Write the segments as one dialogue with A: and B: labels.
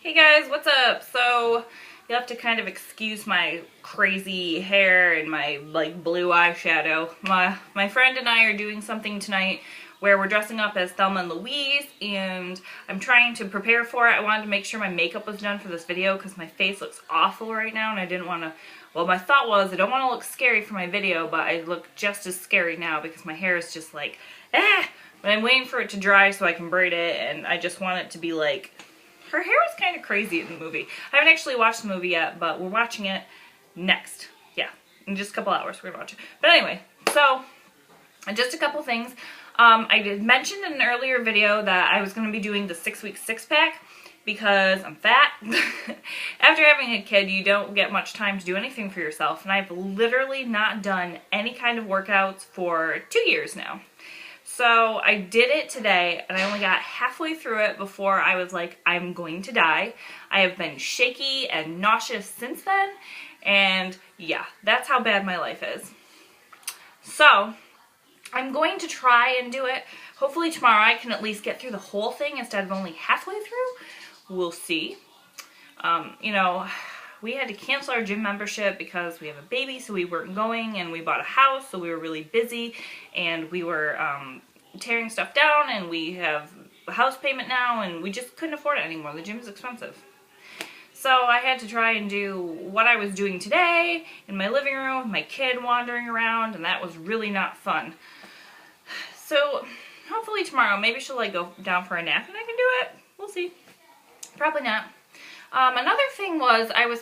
A: Hey guys, what's up? So, you'll have to kind of excuse my crazy hair and my like blue eyeshadow. My friend and I are doing something tonight where we're dressing up as Thelma and Louise, and I'm trying to prepare for it. I wanted to make sure my makeup was done for this video because my face looks awful right now and I didn't want to, well, my thought was I don't want to look scary for my video, but I look just as scary now because my hair is just like, but I'm waiting for it to dry so I can braid it, and I just want it to be like, her hair was kind of crazy in the movie. I haven't actually watched the movie yet, but we're watching it next. Yeah, in just a couple hours we're gonna watch it. But anyway, so just a couple things. I did mention in an earlier video that I was going to be doing the 6-week six-pack because I'm fat. After having a kid, you don't get much time to do anything for yourself, and I've literally not done any kind of workouts for 2 years now. So I did it today, and I only got halfway through it before I was like, I'm going to die. I have been shaky and nauseous since then, and yeah, that's how bad my life is. So I'm going to try and do it. Hopefully tomorrow I can at least get through the whole thing instead of only halfway through. We'll see. You know, we had to cancel our gym membership because we have a baby, so we weren't going, and we bought a house, so we were really busy, and we were tearing stuff down, and we have a house payment now, and we just couldn't afford it anymore. The gym is expensive. So I had to try and do what I was doing today in my living room with my kid wandering around, and that was really not fun. So hopefully tomorrow, maybe she'll like go down for a nap and I can do it. We'll see. Probably not. Another thing was I was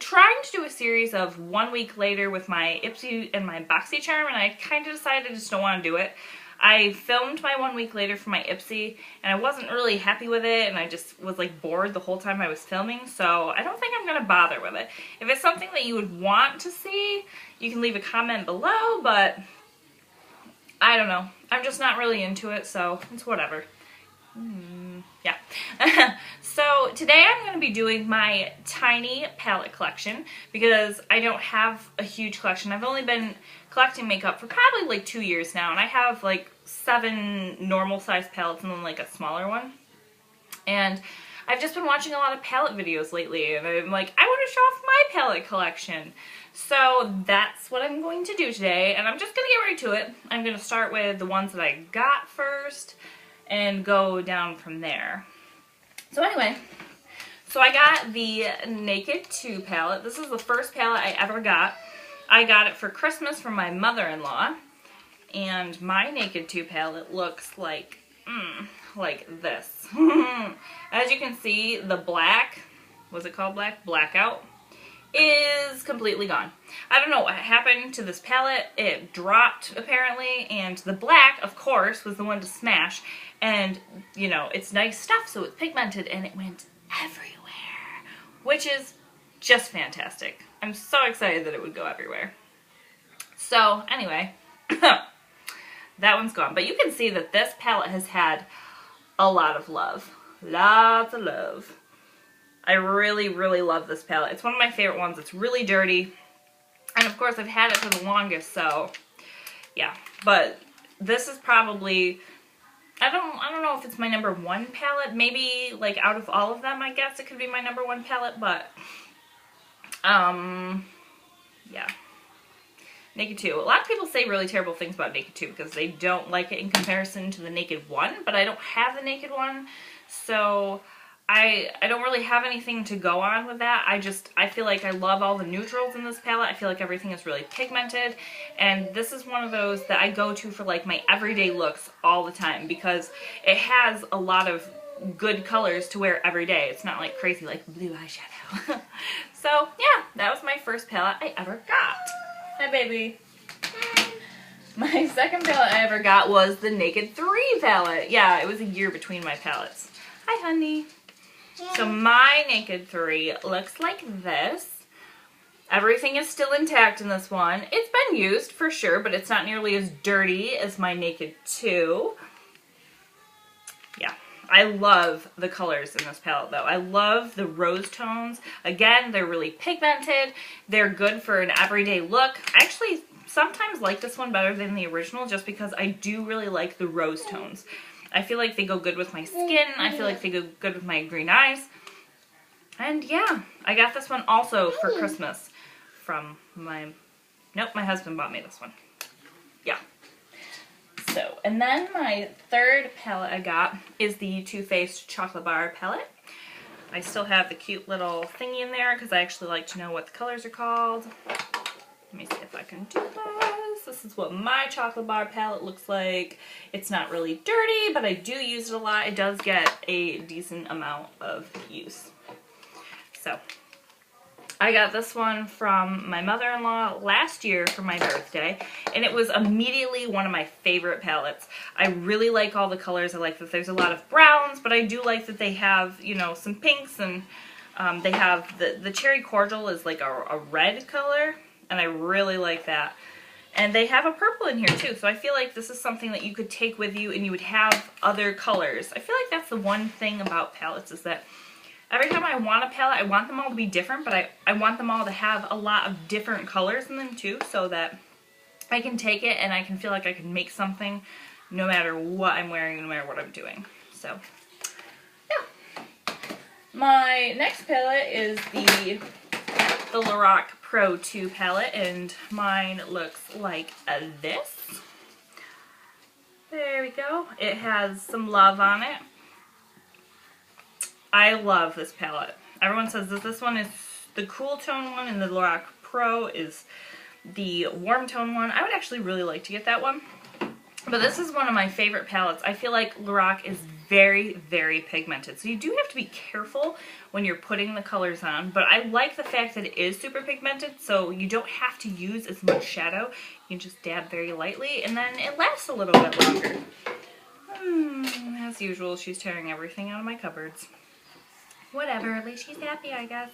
A: trying to do a series of 1 week later with my Ipsy and my BoxyCharm, and I kind of decided I just don't want to do it. I filmed my 1 week later for my Ipsy, and I wasn't really happy with it, and I just was like bored the whole time I was filming, so I don't think I'm going to bother with it. If it's something that you would want to see, you can leave a comment below, but I don't know. I'm just not really into it, so it's whatever. Yeah. So today I'm going to be doing my tiny palette collection because I don't have a huge collection. I've only been collecting makeup for probably like 2 years now, and I have like 7 normal size palettes and then like a smaller one. And I've just been watching a lot of palette videos lately, and I'm like, I want to show off my palette collection. So that's what I'm going to do today, and I'm just going to get right to it. I'm going to start with the ones that I got first and go down from there. So anyway, so I got the Naked 2 palette. This is the first palette I ever got. I got it for Christmas from my mother-in-law, and my Naked 2 palette looks like this. As you can see, the black, was it called black? Blackout is completely gone. I don't know what happened to this palette. It dropped apparently, and the black, of course, was the one to smash. And, you know, it's nice stuff, so it's pigmented, and it went everywhere, which is just fantastic. I'm so excited that it would go everywhere. So, anyway, that one's gone. But you can see that this palette has had a lot of love. Lots of love. I really, really love this palette. It's one of my favorite ones. It's really dirty. And of course, I've had it for the longest, so yeah. But this is probably, I don't know if it's my #1 palette. Maybe like out of all of them, I guess it could be my #1 palette, but yeah. Naked 2. A lot of people say really terrible things about Naked 2 because they don't like it in comparison to the Naked 1, but I don't have the Naked 1, so I don't really have anything to go on with that. I feel like I love all the neutrals in this palette. I feel like everything is really pigmented, and this is one of those that I go to for like my everyday looks all the time because it has a lot of good colors to wear every day. It's not like crazy like blue eyeshadow. So yeah, that was my first palette I ever got. Hi baby. My second palette I ever got was the Naked 3 palette. Yeah, it was a year between my palettes. Hi honey. So my Naked 3 looks like this. Everything is still intact in this one. It's been used for sure, but it's not nearly as dirty as my Naked 2. Yeah, I love the colors in this palette though. I love the rose tones. Again, they're really pigmented. They're good for an everyday look. I actually sometimes like this one better than the original just because I do really like the rose tones. I feel like they go good with my skin. I feel like they go good with my green eyes. And yeah, I got this one also for Christmas from my husband bought me this one. Yeah. So, and then my third palette I got is the Too Faced Chocolate Bar palette. I still have the cute little thingy in there because I actually like to know what the colors are called. Let me see if I can do this. This is what my chocolate bar palette looks like. It's not really dirty, but I do use it a lot. It does get a decent amount of use. So, I got this one from my mother-in-law last year for my birthday, and it was immediately one of my favorite palettes. I really like all the colors. I like that there's a lot of browns, but I do like that they have, you know, some pinks, and they have the cherry cordial is like a red color, and I really like that. And they have a purple in here too, so I feel like this is something that you could take with you and you would have other colors. I feel like that's the one thing about palettes is that every time I want a palette, I want them all to be different, but I want them all to have a lot of different colors in them too, so that I can take it and I can feel like I can make something no matter what I'm wearing, no matter what I'm doing. So, yeah. My next palette is the Lorac Pro 2 palette, and mine looks like this. There we go. It has some love on it. I love this palette. Everyone says that this one is the cool tone one and the Lorac Pro is the warm tone one. I would actually really like to get that one. But this is one of my favorite palettes. I feel like Lorac is very, very pigmented. So you do have to be careful when you're putting the colors on. But I like the fact that it is super pigmented, so you don't have to use as much shadow. You can just dab very lightly, and then it lasts a little bit longer. As usual, she's tearing everything out of my cupboards. Whatever, at least she's happy, I guess.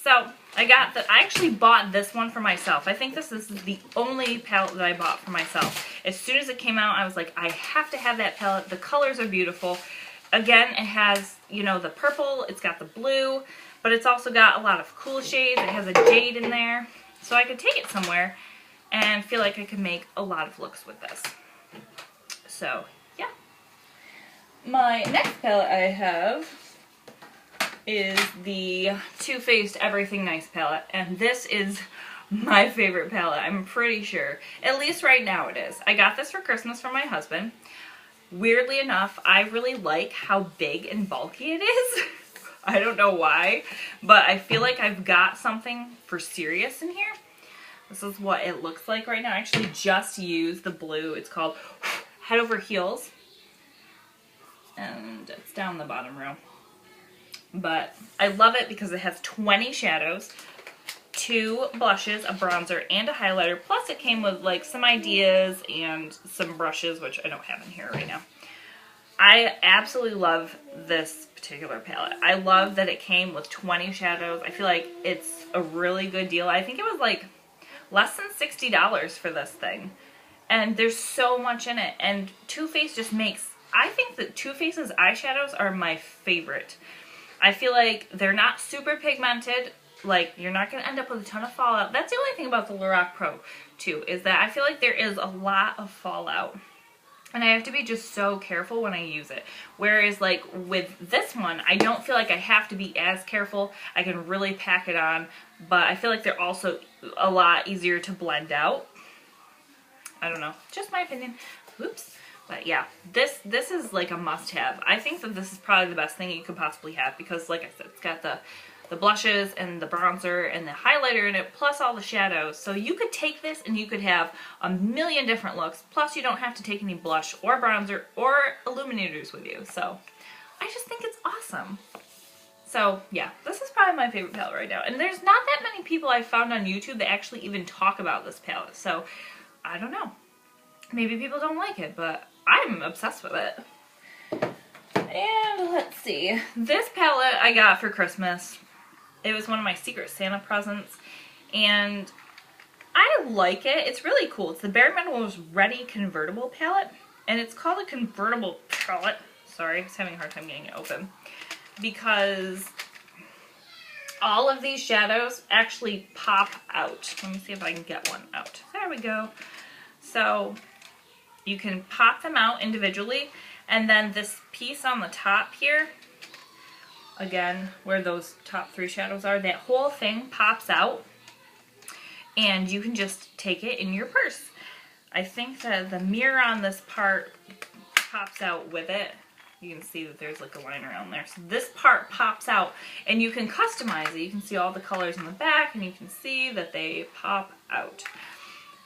A: So, I actually bought this one for myself. I think this is the only palette that I bought for myself. As soon as it came out, I was like, I have to have that palette. The colors are beautiful. Again, it has, you know, the purple, it's got the blue, but it's also got a lot of cool shades. It has a jade in there. So I could take it somewhere and feel like I could make a lot of looks with this. So, yeah. My next palette I have is the Too Faced Everything Nice palette, and this is my favorite palette, I'm pretty sure. At least right now it is. I got this for Christmas from my husband. Weirdly enough, I really like how big and bulky it is. I don't know why, but I feel like I've got something for serious in here. This is what it looks like right now. I actually just used the blue. It's called Head Over Heels, and it's down the bottom row. But I love it because it has 20 shadows, 2 blushes, a bronzer, and a highlighter. Plus it came with like some ideas and some brushes, which I don't have in here right now. I absolutely love this particular palette. I love that it came with 20 shadows. I feel like it's a really good deal. I think it was like less than $60 for this thing. And there's so much in it. And Too Faced just makes, I think that Too Faced's eyeshadows are my favorite. I feel like they're not super pigmented. Like, you're not going to end up with a ton of fallout. That's the only thing about the Lorac Pro, too, is that I feel like there is a lot of fallout. And I have to be just so careful when I use it. Whereas, like, with this one, I don't feel like I have to be as careful. I can really pack it on. But I feel like they're also a lot easier to blend out. I don't know. Just my opinion. Oops. But yeah, this is like a must-have. I think that this is probably the best thing you could possibly have because, like I said, it's got the blushes and the bronzer and the highlighter in it, plus all the shadows. So you could take this and you could have a million different looks, plus you don't have to take any blush or bronzer or illuminators with you. So I just think it's awesome. So yeah, this is probably my favorite palette right now. And there's not that many people I found on YouTube that actually even talk about this palette. So I don't know. Maybe people don't like it, but I'm obsessed with it. And let's see. This palette I got for Christmas. It was one of my Secret Santa presents. And I like it. It's really cool. It's the Bare Minerals Ready Convertible palette. And it's called a convertible palette. Sorry, I was having a hard time getting it open. Because all of these shadows actually pop out. Let me see if I can get one out. There we go. So you can pop them out individually, and then this piece on the top here again, where those top 3 shadows are, that whole thing pops out and you can just take it in your purse. I think that the mirror on this part pops out with it. You can see that there's like a line around there. So this part pops out and you can customize it. You can see all the colors in the back and you can see that they pop out.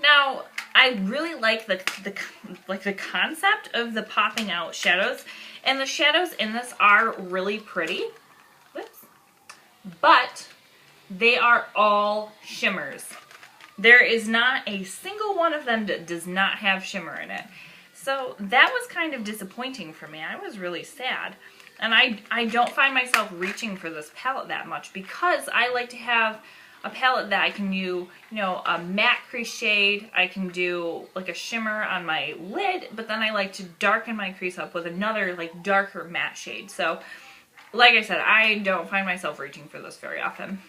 A: Now, I really like the concept of the popping out shadows, and the shadows in this are really pretty. Whoops. But they are all shimmers. There is not a single one of them that does not have shimmer in it. So that was kind of disappointing for me. I was really sad. And I don't find myself reaching for this palette that much because I like to have a palette that I can do, you know, a matte crease shade. I can do like a shimmer on my lid, but then I like to darken my crease up with another like darker matte shade. So like I said, I don't find myself reaching for this very often.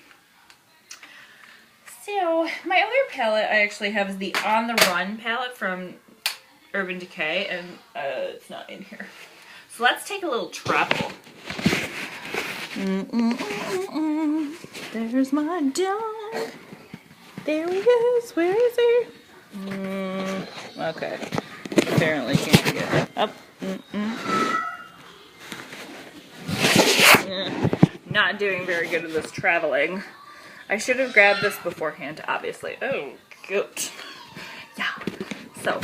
A: So my other palette I actually have is the On the Run palette from Urban Decay, and it's not in here. So let's take a little travel. There's my dog. There he is. Where is he? Okay. Apparently can't get up. Not doing very good at this traveling. I should have grabbed this beforehand, obviously. Oh, good. Yeah. So,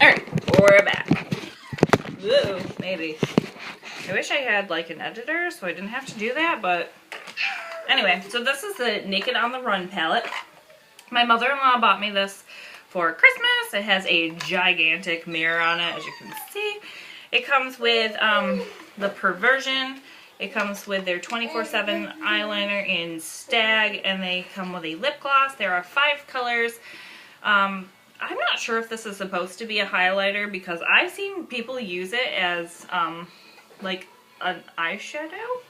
A: alright, we're back. Ooh, maybe. I wish I had like an editor so I didn't have to do that, but anyway, so this is the Naked on the Run palette. My mother-in-law bought me this for Christmas. It has a gigantic mirror on it, as you can see. It comes with the Perversion. It comes with their 24/7 eyeliner in Stag, and they come with a lip gloss. There are 5 colors. I'm not sure if this is supposed to be a highlighter because I've seen people use it as like an eyeshadow.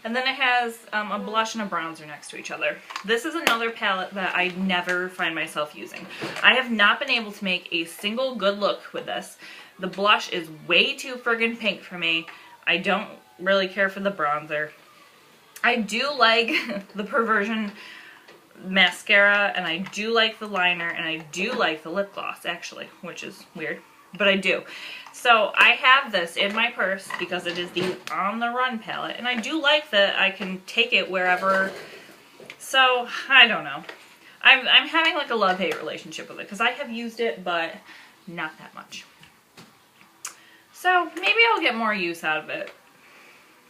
A: And then it has a blush and a bronzer next to each other. This is another palette that I never find myself using. I have not been able to make a single good look with this. The blush is way too friggin' pink for me. I don't really care for the bronzer. I do like the Perversion mascara, and I do like the liner, and I do like the lip gloss, actually, which is weird, but I do. So I have this in my purse because it is the On the Run palette, and I do like that I can take it wherever. So I don't know. I'm having like a love-hate relationship with it because I have used it, but not that much. So maybe I'll get more use out of it,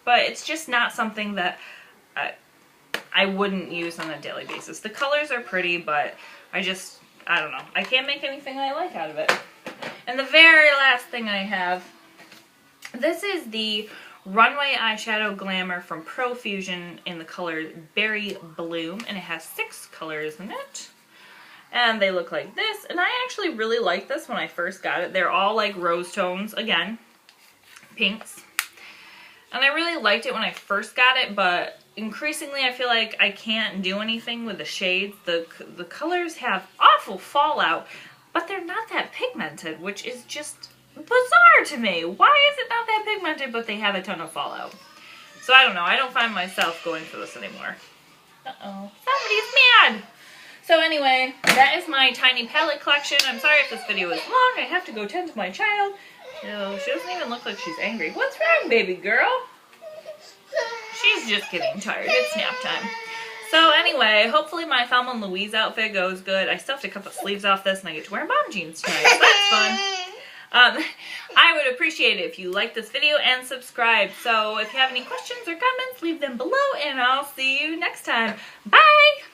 A: but it's just not something that I wouldn't use on a daily basis. The colors are pretty, but I don't know. I can't make anything I like out of it. And the very last thing I have, this is the Runway Eyeshadow Glamour from Profusion in the color Berry Bloom, and it has 6 colors in it. And they look like this, and I actually really liked this when I first got it. They're all like rose tones, again, pinks. And I really liked it when I first got it, but increasingly I feel like I can't do anything with the shades. The colors have awful fallout, but they're not that pigmented, which is just bizarre to me. Why is it not that pigmented, but they have a ton of fallout? So I don't know. I don't find myself going for this anymore. Uh-oh. Somebody's mad! So anyway, that is my tiny palette collection. I'm sorry if this video is long. I have to go tend to my child. No, she doesn't even look like she's angry. What's wrong, baby girl? She's just getting tired. It's nap time. So anyway, hopefully my Thelma and Louise outfit goes good. I still have to cut the sleeves off this, and I get to wear mom jeans tonight. So that's fun. I would appreciate it if you like this video and subscribe. So if you have any questions or comments, leave them below, and I'll see you next time. Bye!